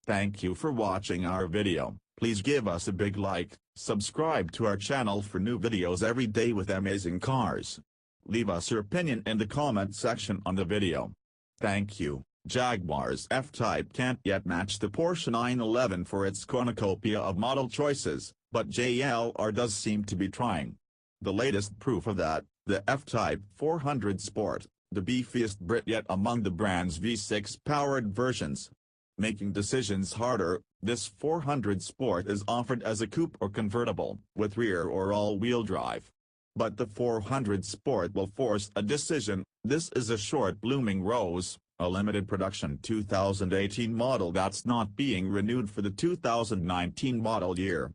Thank you for watching our video. Please give us a big like, subscribe to our channel for new videos every day with amazing cars. Leave us your opinion in the comment section on the video. Thank you. Jaguar's F-Type can't yet match the Porsche 911 for its cornucopia of model choices, but JLR does seem to be trying. The latest proof of that, the F-Type 400 Sport, the beefiest Brit yet among the brand's V6 powered versions. Making decisions harder, this 400 Sport is offered as a coupe or convertible, with rear or all-wheel drive. But the 400 Sport will force a decision. This is a short blooming rose, a limited production 2018 model that's not being renewed for the 2019 model year.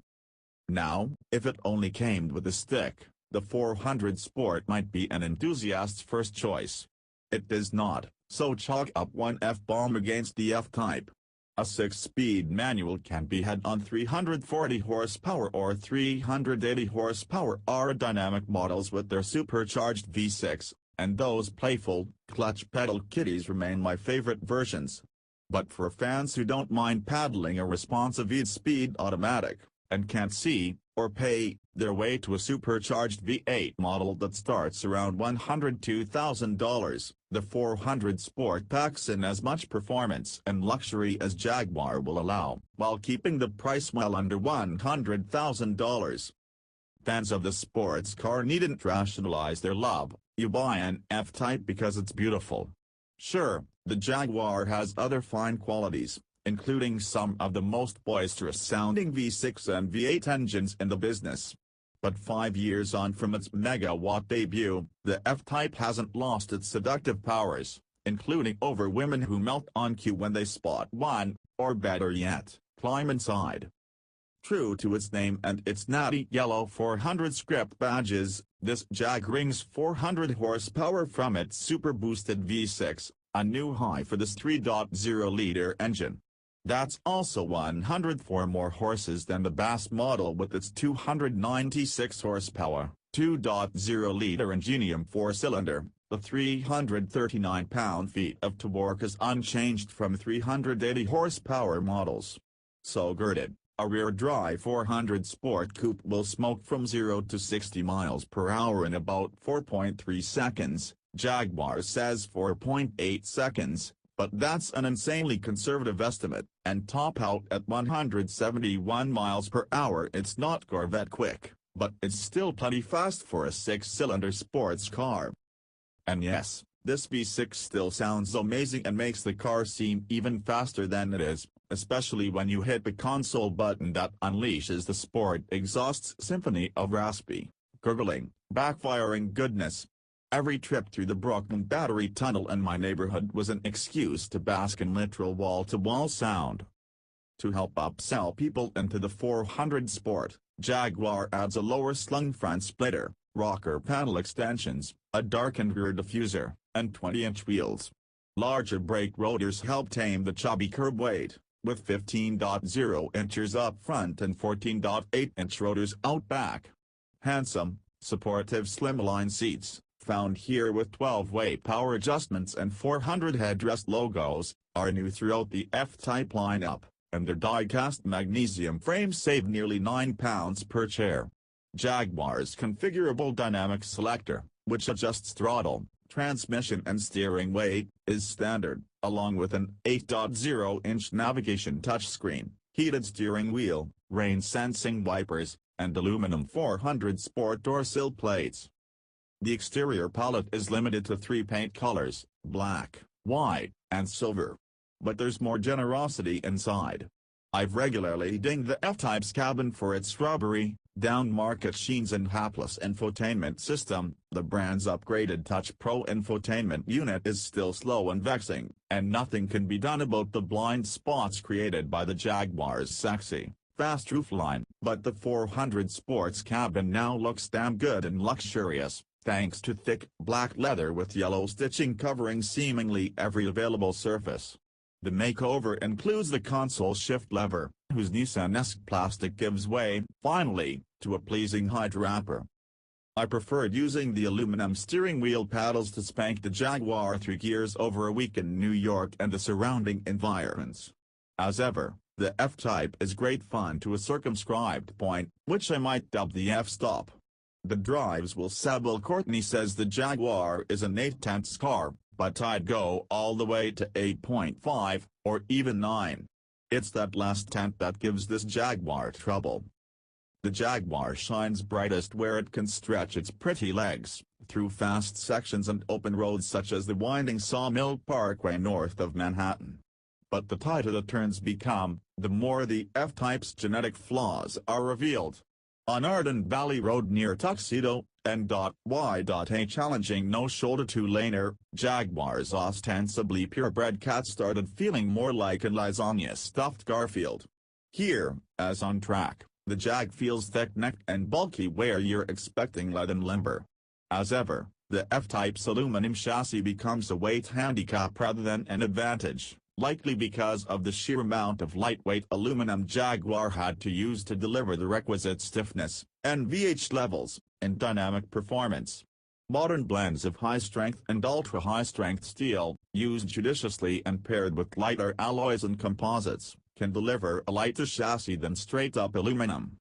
Now, if it only came with a stick, the 400 Sport might be an enthusiast's first choice. It does not, so chalk up one F-bomb against the F-Type. A 6-speed manual can be had on 340 horsepower or 380 horsepower aerodynamic models with their supercharged V6, and those playful, clutch pedal kitties remain my favorite versions. But for fans who don't mind paddling a responsive 8-speed automatic, and can't see, or pay, their way to a supercharged V8 model that starts around $102,000, the 400 Sport packs in as much performance and luxury as Jaguar will allow, while keeping the price well under $100,000. Fans of the sports car needn't rationalize their love. You buy an F-Type because it's beautiful. Sure, the Jaguar has other fine qualities, including some of the most boisterous-sounding V6 and V8 engines in the business. But 5 years on from its megawatt debut, the F-Type hasn't lost its seductive powers, including over women who melt on cue when they spot one, or better yet, climb inside. True to its name and its natty yellow 400 script badges, this Jag wrings 400 horsepower from its super-boosted V6, a new high for this 3.0-liter engine. That's also 104 more horses than the Bass model with its 296 horsepower, 2.0-liter Ingenium 4-cylinder. The 339 pound-feet of torque is unchanged from 380 horsepower models. So girded, a rear-drive 400 Sport Coupe will smoke from 0 to 60 miles per hour in about 4.3 seconds, Jaguar says 4.8 seconds. But that's an insanely conservative estimate, and top out at 171 miles per hour. It's not Corvette quick, but it's still plenty fast for a 6-cylinder sports car. And yes, this V6 still sounds amazing and makes the car seem even faster than it is, especially when you hit the console button that unleashes the sport exhaust's symphony of raspy, gurgling, backfiring goodness. Every trip through the Brooklyn Battery Tunnel in my neighborhood was an excuse to bask in literal wall-to-wall sound. To help upsell people into the 400 Sport, Jaguar adds a lower-slung front splitter, rocker panel extensions, a darkened rear diffuser, and 20-inch wheels. Larger brake rotors help tame the chubby curb weight, with 15.0 inches up front and 14.8-inch rotors out back. Handsome, supportive slimline seats, found here with 12-way power adjustments and 400 headrest logos, are new throughout the F-Type lineup, and their die-cast magnesium frames save nearly 9 pounds per chair. Jaguar's configurable dynamic selector, which adjusts throttle, transmission and steering weight, is standard, along with an 8.0-inch navigation touchscreen, heated steering wheel, rain-sensing wipers, and aluminum 400 Sport door sill plates. The exterior palette is limited to 3 paint colors, black, white, and silver. But there's more generosity inside. I've regularly dinged the F-Type's cabin for its rubbery, down-market sheens and hapless infotainment system. The brand's upgraded Touch Pro infotainment unit is still slow and vexing, and nothing can be done about the blind spots created by the Jaguar's sexy, fast roofline. But the 400 Sport's cabin now looks damn good and luxurious, thanks to thick black leather with yellow stitching covering seemingly every available surface. The makeover includes the console shift lever, whose Nissan-esque plastic gives way, finally, to a pleasing height wrapper. I preferred using the aluminum steering wheel paddles to spank the Jaguar through gears over a week in New York and the surrounding environments. As ever, the F-Type is great fun to a circumscribed point, which I might dub the F-Stop. The drives will settle. Courtney says the Jaguar is an 8/10 car, but I'd go all the way to 8.5, or even 9. It's that last tenth that gives this Jaguar trouble. The Jaguar shines brightest where it can stretch its pretty legs, through fast sections and open roads such as the winding Sawmill Parkway north of Manhattan. But the tighter the turns become, the more the F-Type's genetic flaws are revealed. On Arden Valley Road near Tuxedo, N.Y. A challenging no-shoulder two-laner, Jaguar's ostensibly purebred cat started feeling more like a lasagna-stuffed Garfield. Here, as on track, the Jag feels thick-necked and bulky where you're expecting lead and limber. As ever, the F-Type's aluminum chassis becomes a weight handicap rather than an advantage, likely because of the sheer amount of lightweight aluminum Jaguar had to use to deliver the requisite stiffness, NVH levels, and dynamic performance. Modern blends of high-strength and ultra-high-strength steel, used judiciously and paired with lighter alloys and composites, can deliver a lighter chassis than straight-up aluminum.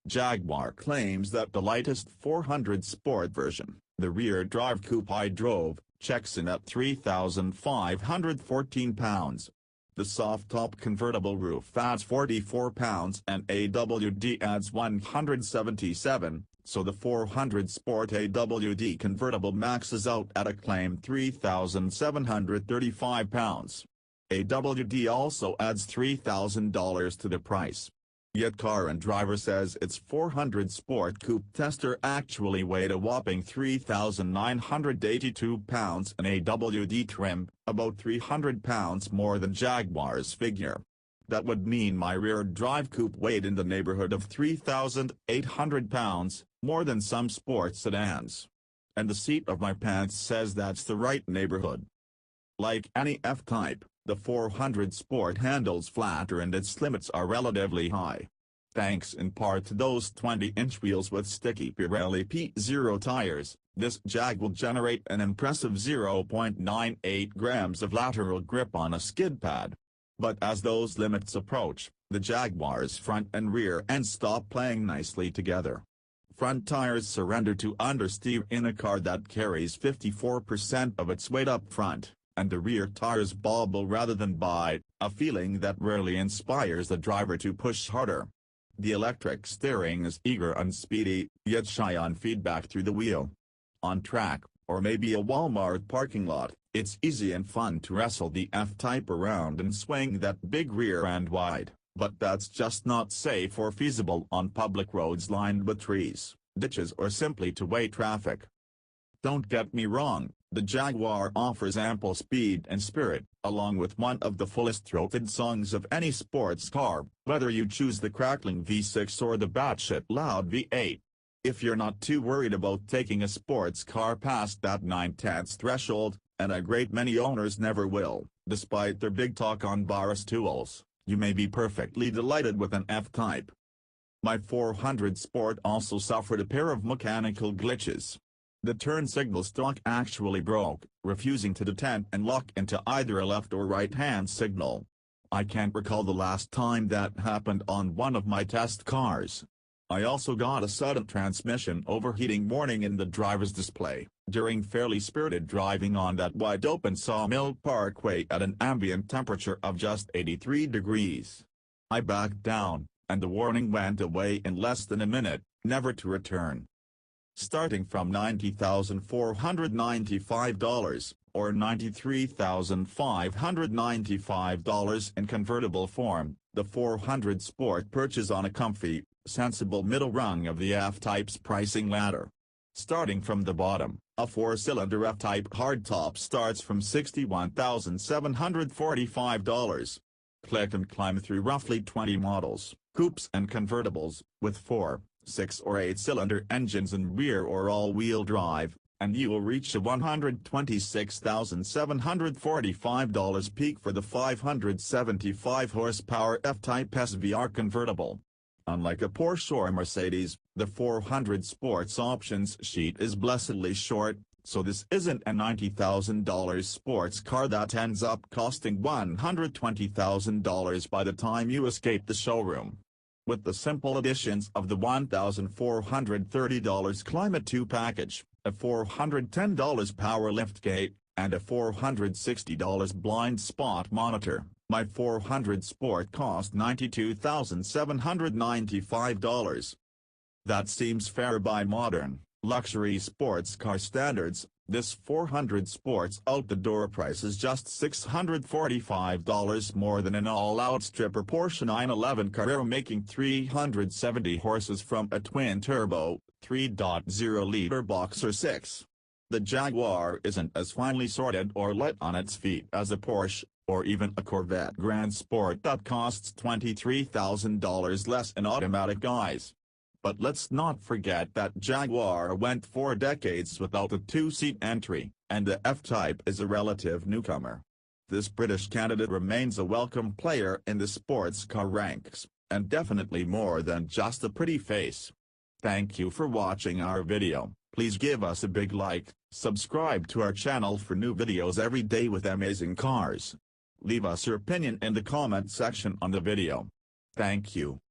Jaguar claims that the lightest 400 Sport version, the rear-drive coupe I drove, checks in at 3,514 pounds. The soft-top convertible roof adds 44 pounds and AWD adds 177, so the 400 Sport AWD convertible maxes out at a claimed 3,735 pounds. AWD also adds $3,000 to the price. Yet Car and Driver says its 400 Sport Coupe tester actually weighed a whopping 3,982 pounds in AWD trim, about 300 pounds more than Jaguar's figure. That would mean my rear-drive coupe weighed in the neighborhood of 3,800 pounds, more than some sports sedans. And the seat of my pants says that's the right neighborhood. Like any F-Type, the 400 Sport handles flatter and its limits are relatively high. Thanks in part to those 20-inch wheels with sticky Pirelli P0 tires, this Jag will generate an impressive 0.98 grams of lateral grip on a skid pad. But as those limits approach, the Jaguar's front and rear ends stop playing nicely together. Front tires surrender to understeer in a car that carries 54% of its weight up front, and the rear tires bobble rather than bite, a feeling that rarely inspires the driver to push harder. The electric steering is eager and speedy, yet shy on feedback through the wheel. On track, or maybe a Walmart parking lot, it's easy and fun to wrestle the F-Type around and swing that big rear end wide, but that's just not safe or feasible on public roads lined with trees, ditches or simply two-way traffic. Don't get me wrong, the Jaguar offers ample speed and spirit, along with one of the fullest-throated songs of any sports car, whether you choose the crackling V6 or the batshit loud V8. If you're not too worried about taking a sports car past that 9/10 threshold, and a great many owners never will, despite their big talk on Barras tools, you may be perfectly delighted with an F-Type. My 400 Sport also suffered a pair of mechanical glitches. The turn signal stalk actually broke, refusing to detect and lock into either a left or right-hand signal. I can't recall the last time that happened on one of my test cars. I also got a sudden transmission overheating warning in the driver's display, during fairly spirited driving on that wide-open Sawmill Parkway at an ambient temperature of just 83 degrees. I backed down, and the warning went away in less than a minute, never to return. Starting from $90,495, or $93,595 in convertible form, the 400 Sport perches on a comfy, sensible middle rung of the F-Type's pricing ladder. Starting from the bottom, a 4-cylinder F-Type hardtop starts from $61,745. Click and climb through roughly 20 models, coupes and convertibles, with 4, 6 or 8-cylinder engines in rear or all-wheel drive, and you will reach a $126,745 peak for the 575-horsepower F-Type SVR convertible. Unlike a Porsche or Mercedes, the 400 Sport's options sheet is blessedly short, So this isn't a $90,000 sports car that ends up costing $120,000 by the time you escape the showroom. With the simple additions of the $1,430 Climate 2 package, a $410 power liftgate, and a $460 blind spot monitor, my 400 Sport cost $92,795. That seems fair by modern, luxury sports car standards. This 400 Sport's out-the-door price is just $645 more than an all-out stripper Porsche 911 Carrera, making 370 horses from a twin-turbo, 3.0-liter boxer 6. The Jaguar isn't as finely sorted or light on its feet as a Porsche, or even a Corvette Grand Sport that costs $23,000 less in automatic eyes. But let's not forget that Jaguar went 4 decades without a 2-seat entry, and the F-Type is a relative newcomer. This British candidate remains a welcome player in the sports car ranks, and definitely more than just a pretty face. Thank you for watching our video. Please give us a big like, subscribe to our channel for new videos every day with amazing cars. Leave us your opinion in the comment section on the video. Thank you.